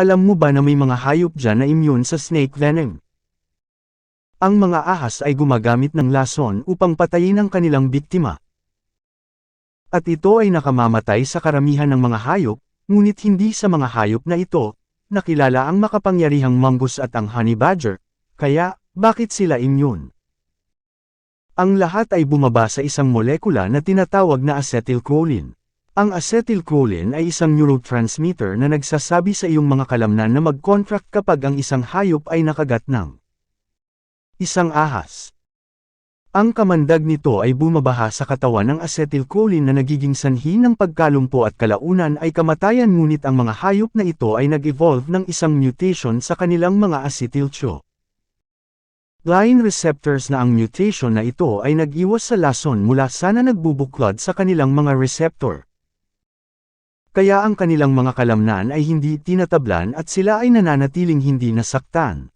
Alam mo ba na may mga hayop dyan na immune sa snake venom? Ang mga ahas ay gumagamit ng lason upang patayin ang kanilang biktima. At ito ay nakamamatay sa karamihan ng mga hayop, ngunit hindi sa mga hayop na ito, nakilala ang makapangyarihang mongoose at ang honey badger, kaya, bakit sila immune? Ang lahat ay bumaba sa isang molekula na tinatawag na acetylcholine. Ang acetylcholine ay isang neurotransmitter na nagsasabi sa iyong mga kalamnan na mag-contract kapag ang isang hayop ay nakagat ng isang ahas. Ang kamandag nito ay bumabaha sa katawan ng acetylcholine na nagiging sanhi ng pagkalumpo at kalaunan ay kamatayan, ngunit ang mga hayop na ito ay nag-evolve ng isang mutation sa kanilang mga acetylcholine receptors na ang mutation na ito ay nag-iwas sa lason mula sa na nagbubuklod sa kanilang mga receptor. Kaya ang kanilang mga kalamnan ay hindi tinatablan at sila ay nananatiling hindi nasaktan.